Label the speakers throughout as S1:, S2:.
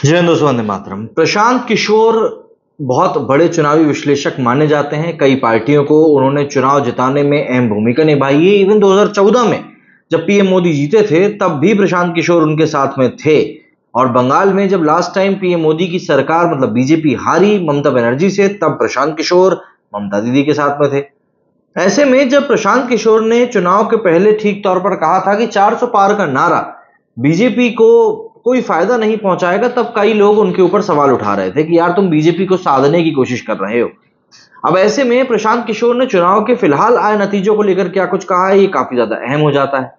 S1: जय हिंद दोस्तों, वंदे मातरम। प्रशांत किशोर बहुत बड़े चुनावी विश्लेषक माने जाते हैं। कई पार्टियों को उन्होंने चुनाव जिताने में अहम भूमिका निभाई है। इवन 2014 में जब पीएम मोदी जीते थे तब भी प्रशांत किशोर उनके साथ में थे। और बंगाल में जब लास्ट टाइम पीएम मोदी की सरकार मतलब बीजेपी हारी ममता बनर्जी से, तब प्रशांत किशोर ममता दीदी के साथ में थे। ऐसे में जब प्रशांत किशोर ने चुनाव के पहले ठीक तौर पर कहा था कि 400 पार का नारा बीजेपी को कोई फायदा नहीं पहुंचाएगा, तब कई लोग उनके ऊपर सवाल उठा रहे थे कि यार तुम बीजेपी को साधने की कोशिश कर रहे हो। अब ऐसे में प्रशांत किशोर ने चुनाव के फिलहाल आए नतीजों को लेकर क्या कुछ कहा है, ये काफी ज्यादा अहम हो जाता है।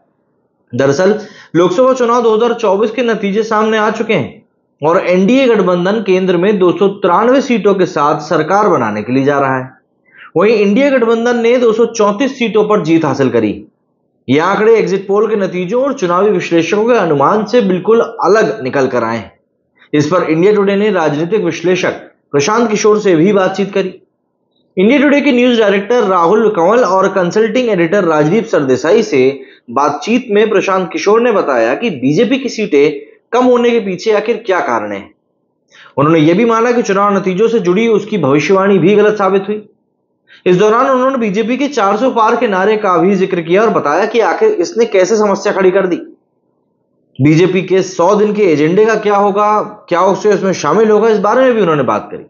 S1: दरअसल लोकसभा चुनाव 2024 के नतीजे सामने आ चुके हैं और एनडीए गठबंधन केंद्र में 293 सीटों के साथ सरकार बनाने के लिए जा रहा है। वहीं इंडिया गठबंधन ने 234 सीटों पर जीत हासिल करी। ये आंकड़े एग्जिट पोल के नतीजों और चुनावी विश्लेषकों के अनुमान से बिल्कुल अलग निकल कर आए हैं। इस पर इंडिया टुडे ने राजनीतिक विश्लेषक प्रशांत किशोर से भी बातचीत करी। इंडिया टुडे के न्यूज डायरेक्टर राहुल कंवल और कंसल्टिंग एडिटर राजदीप सरदेसाई से बातचीत में प्रशांत किशोर ने बताया कि बीजेपी की सीटें कम होने के पीछे आखिर क्या कारण है। उन्होंने यह भी माना कि चुनाव नतीजों से जुड़ी उसकी भविष्यवाणी भी गलत साबित हुई। इस दौरान उन्होंने बीजेपी के 400 पार के नारे का भी जिक्र किया और बताया कि आखिर इसने कैसे समस्या खड़ी कर दी। बीजेपी के 100 दिन के एजेंडे का क्या होगा, क्या उसमें शामिल होगा, इस बारे में भी उन्होंने बात करी।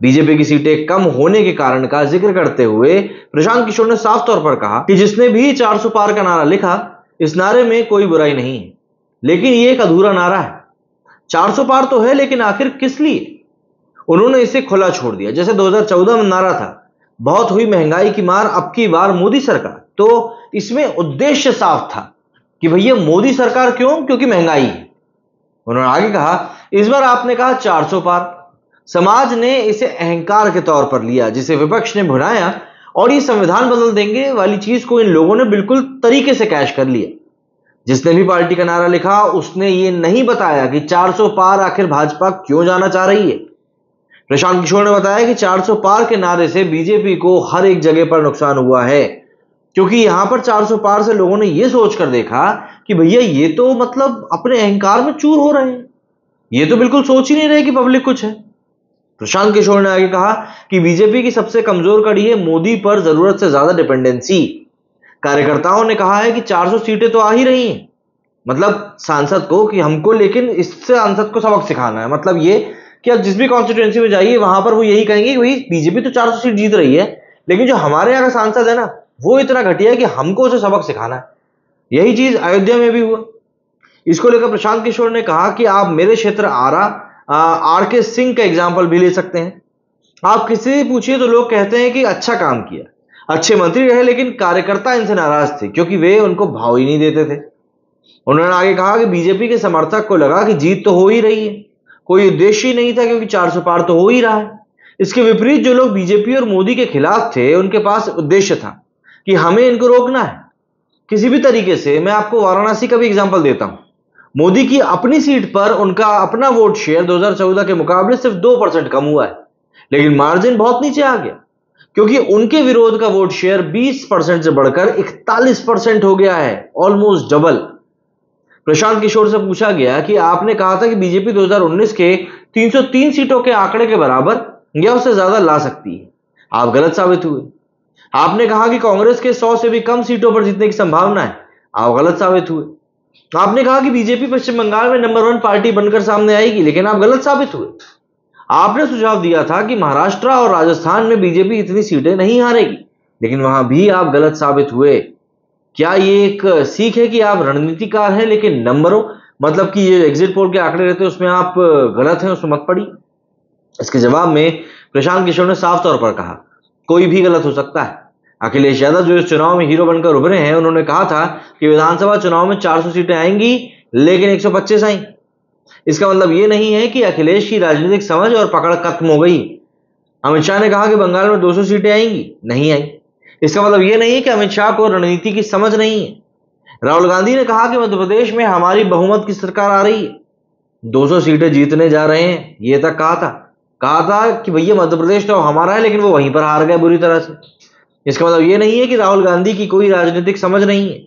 S1: बीजेपी की सीटें कम होने के कारण का जिक्र करते हुए प्रशांत किशोर ने साफ तौर पर कहा कि जिसने भी 400 पार का नारा लिखा, इस नारे में कोई बुराई नहीं है, लेकिन ये एक अधूरा नारा है। 400 पार तो है, लेकिन आखिर किस लिए? उन्होंने इसे खुला छोड़ दिया। जैसे 2014 में नारा था, बहुत हुई महंगाई की मार, अब की बार मोदी सरकार। तो इसमें उद्देश्य साफ था कि भैया मोदी सरकार क्यों? क्योंकि महंगाई है। उन्होंने आगे कहा, इस बार आपने कहा 400 पार। समाज ने इसे अहंकार के तौर पर लिया, जिसे विपक्ष ने भुनाया और ये संविधान बदल देंगे वाली चीज को इन लोगों ने बिल्कुल तरीके से कैश कर लिया। जिसने भी पार्टी का नारा लिखा, उसने ये नहीं बताया कि 400 पार आखिर भाजपा क्यों जाना चाह रही है। प्रशांत किशोर ने बताया कि 400 पार के नारे से बीजेपी को हर एक जगह पर नुकसान हुआ है, क्योंकि यहां पर 400 पार से लोगों ने यह सोचकर देखा कि भैया ये तो मतलब अपने अहंकार में चूर हो रहे हैं, ये तो बिल्कुल सोच ही नहीं रहे कि पब्लिक कुछ है। प्रशांत किशोर ने आगे कहा कि बीजेपी की सबसे कमजोर कड़ी है मोदी पर जरूरत से ज्यादा डिपेंडेंसी। कार्यकर्ताओं ने कहा है कि 400 सीटें तो आ ही रही हैं, मतलब सांसद को कि हमको, लेकिन इससे सांसद को सबक सिखाना है। मतलब ये कि आप जिस भी कॉन्स्टिट्यूएंसी में जाइए वहां पर वो यही कहेंगे कि भाई बीजेपी तो 400 सीट जीत रही है, लेकिन जो हमारे यहाँ का सांसद है ना, वो इतना घटिया है कि हमको उसे सबक सिखाना है। यही चीज अयोध्या में भी हुआ। इसको लेकर प्रशांत किशोर ने कहा कि आप मेरे क्षेत्र आर के सिंह का एग्जाम्पल भी ले सकते हैं। आप किसी से पूछिए तो लोग कहते हैं कि अच्छा काम किया, अच्छे मंत्री रहे, लेकिन कार्यकर्ता इनसे नाराज थे क्योंकि वे उनको भाव ही नहीं देते थे। उन्होंने आगे कहा कि बीजेपी के समर्थक को लगा कि जीत तो हो ही रही है, कोई उद्देश्य ही नहीं था क्योंकि 400 पार तो हो ही रहा है। इसके विपरीत जो लोग बीजेपी और मोदी के खिलाफ थे, उनके पास उद्देश्य था कि हमें इनको रोकना है किसी भी तरीके से। मैं आपको वाराणसी का भी एग्जांपल देता हूं। मोदी की अपनी सीट पर उनका अपना वोट शेयर 2014 के मुकाबले सिर्फ 2% कम हुआ है, लेकिन मार्जिन बहुत नीचे आ गया क्योंकि उनके विरोध का वोट शेयर 20% से बढ़कर 41% हो गया है, ऑलमोस्ट डबल। प्रशांत किशोर से पूछा गया कि आपने कहा था कि बीजेपी 2019 के 303 सीटों के आंकड़े के बराबर या उससे ज्यादा ला सकती है। आप गलत साबित हुए। आपने कहा कि कांग्रेस के 100 से भी कम सीटों पर जीतने की संभावना है। आप गलत साबित हुए। आपने कहा कि बीजेपी पश्चिम बंगाल में नंबर 1 पार्टी बनकर सामने आएगी, लेकिन आप गलत साबित हुए। आपने सुझाव दिया था कि महाराष्ट्र और राजस्थान में बीजेपी इतनी सीटें नहीं हारेगी, लेकिन वहां भी आप गलत साबित हुए। क्या ये एक सीख है कि आप रणनीतिकार हैं लेकिन नंबरों, मतलब कि ये एग्जिट पोल के आंकड़े रहते हैं उसमें आप गलत हैं, उसमें मत पड़ी। इसके जवाब में प्रशांत किशोर ने साफ तौर पर कहा, कोई भी गलत हो सकता है। अखिलेश यादव जो इस चुनाव में हीरो बनकर उभरे हैं, उन्होंने कहा था कि विधानसभा चुनाव में 400 सीटें आएंगी, लेकिन 125 आई। इसका मतलब ये नहीं है कि अखिलेश की राजनीतिक समझ और पकड़ खत्म हो गई। अमित शाह ने कहा कि बंगाल में 200 सीटें आएंगी, नहीं आई। इसका मतलब यह नहीं है कि अमित शाह को रणनीति की समझ नहीं है। राहुल गांधी ने कहा कि मध्य प्रदेश में हमारी बहुमत की सरकार आ रही है, 200 सीटें जीतने जा रहे हैं, यह तक कहा था कि भैया मध्य प्रदेश तो हमारा है, लेकिन वो वहीं पर हार गए बुरी तरह से। इसका मतलब यह नहीं है कि राहुल गांधी की कोई राजनीतिक समझ नहीं है।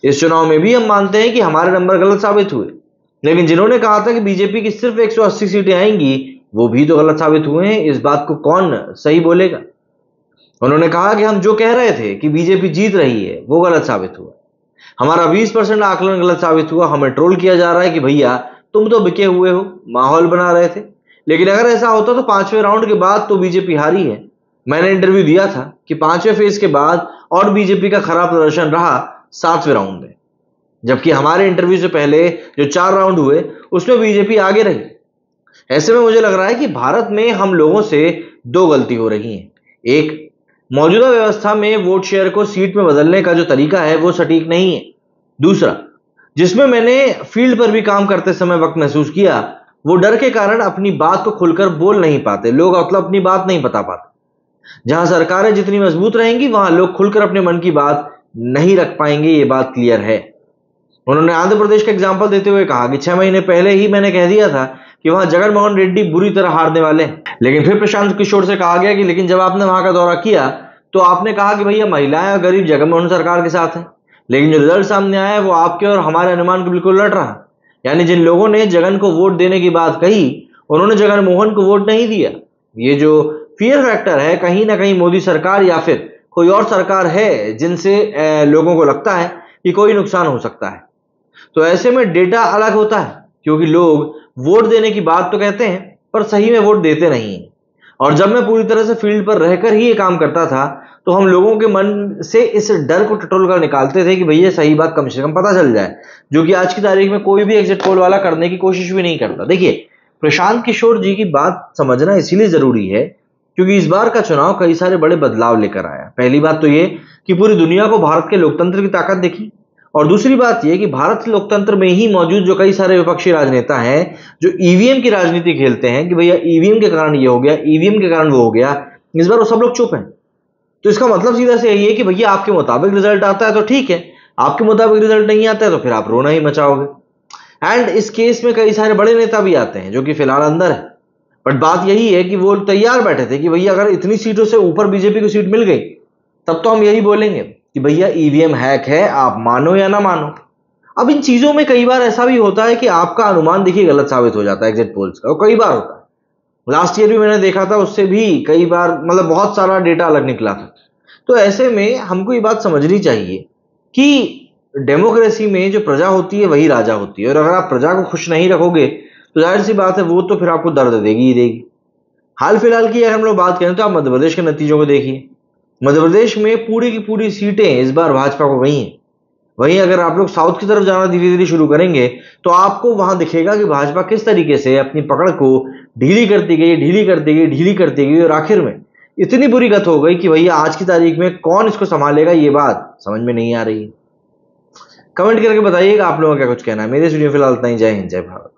S1: इस चुनाव में भी हम मानते हैं कि हमारे नंबर गलत साबित हुए, लेकिन जिन्होंने कहा था कि बीजेपी की सिर्फ 180 सीटें आएंगी, वो भी तो गलत साबित हुए हैं। इस बात को कौन सही बोलेगा? उन्होंने कहा कि हम जो कह रहे थे कि बीजेपी जीत रही है वो गलत साबित हुआ, हमारा 20% आकलन गलत साबित हुआ, हमें ट्रोल किया जा रहा है कि भैया तुम तो बिके हुए हो, माहौल बना रहे थे। लेकिन अगर ऐसा होता तो 5वें राउंड के बाद तो बीजेपी हारी है। मैंने इंटरव्यू दिया था कि 5वें फेज के बाद और बीजेपी का खराब प्रदर्शन रहा 7वें राउंड में, जबकि हमारे इंटरव्यू से पहले जो 4 राउंड हुए उसमें बीजेपी आगे रही। ऐसे में मुझे लग रहा है कि भारत में हम लोगों से 2 गलती हो रही हैं। एक, मौजूदा व्यवस्था में वोट शेयर को सीट में बदलने का जो तरीका है वो सटीक नहीं है। दूसरा, जिसमें मैंने फील्ड पर भी काम करते समय वक्त महसूस किया, वो डर के कारण अपनी बात को खुलकर बोल नहीं पाते, लोग मतलब अपनी बात नहीं बता पाते। जहां सरकारें जितनी मजबूत रहेंगी वहां लोग खुलकर अपने मन की बात नहीं रख पाएंगे, ये बात क्लियर है। उन्होंने आंध्र प्रदेश का एग्जाम्पल देते हुए कहा कि 6 महीने पहले ही मैंने कह दिया था कि वहां जगनमोहन रेड्डी बुरी तरह हारने वाले हैं। लेकिन फिर प्रशांत किशोर से कहा गया कि लेकिन जब आपने वहां का दौरा किया तो आपने कहा कि भैया महिलाएं और गरीब जगनमोहन सरकार के साथ हैं। लेकिन जो रिजल्ट सामने आया है वो आपके और हमारे अनुमान को बिल्कुल लट रहा। यानी जिन लोगों ने जगन को वोट देने की बात कही, उन्होंने जगनमोहन को वोट नहीं दिया। ये जो फियर फैक्टर है, कहीं ना कहीं मोदी सरकार या फिर कोई और सरकार है जिनसे लोगों को लगता है कि कोई नुकसान हो सकता है। तो ऐसे में डेटा अलग होता है, क्योंकि लोग वोट देने की बात तो कहते हैं पर सही में वोट देते नहीं हैं। और जब मैं पूरी तरह से फील्ड पर रहकर ही ये काम करता था तो हम लोगों के मन से इस डर को टटोल कर निकालते थे कि भैया सही बात कम से कम पता चल जाए, जो कि आज की तारीख में कोई भी एग्जिट पोल वाला करने की कोशिश भी नहीं करता। देखिए, प्रशांत किशोर जी की बात समझना इसीलिए जरूरी है क्योंकि इस बार का चुनाव कई सारे बड़े बदलाव लेकर आया। पहली बात तो ये कि पूरी दुनिया को भारत के लोकतंत्र की ताकत दिखी, और दूसरी बात यह कि भारत के लोकतंत्र में ही मौजूद जो कई सारे विपक्षी राजनेता हैं जो ईवीएम की राजनीति खेलते हैं कि भैया ईवीएम के कारण ये हो गया, ईवीएम के कारण वो हो गया, इस बार वो सब लोग चुप हैं। तो इसका मतलब सीधा से यही है कि भैया आपके मुताबिक रिजल्ट आता है तो ठीक है, आपके मुताबिक रिजल्ट नहीं आता है तो फिर आप रोना ही मचाओगे। एंड इस केस में कई सारे बड़े नेता भी आते हैं जो कि फिलहाल अंदर है, बट बात यही है कि वो तैयार बैठे थे कि भैया अगर इतनी सीटों से ऊपर बीजेपी को सीट मिल गई तब तो हम यही बोलेंगे कि भैया ईवीएम हैक है, आप मानो या ना मानो। अब इन चीजों में कई बार ऐसा भी होता है कि आपका अनुमान देखिए गलत साबित हो जाता है एग्जिट पोल्स का, और कई बार होता है। लास्ट ईयर भी मैंने देखा था, उससे भी कई बार मतलब बहुत सारा डेटा अलग निकला था। तो ऐसे में हमको ये बात समझनी चाहिए कि डेमोक्रेसी में जो प्रजा होती है वही राजा होती है, और अगर आप प्रजा को खुश नहीं रखोगे तो जाहिर सी बात है वो तो फिर आपको दर्द देगी ही देगी। हाल फिलहाल की अगर हम लोग बात करें तो आप मध्य प्रदेश के नतीजों को देखिए। मध्य प्रदेश में पूरी की पूरी सीटें इस बार भाजपा को गई हैं। वहीं अगर आप लोग साउथ की तरफ जाना धीरे धीरे शुरू करेंगे तो आपको वहां दिखेगा कि भाजपा किस तरीके से अपनी पकड़ को ढीली करती गई, ढीली करती गई, ढीली करती गई, और आखिर में इतनी बुरी गत हो गई कि भैया आज की तारीख में कौन इसको संभालेगा, ये बात समझ में नहीं आ रही है। कमेंट करके बताइएगा आप लोगों का क्या कुछ कहना है। मेरे वीडियो फिलहाल इतना ही। जय हिंद, जय भारत।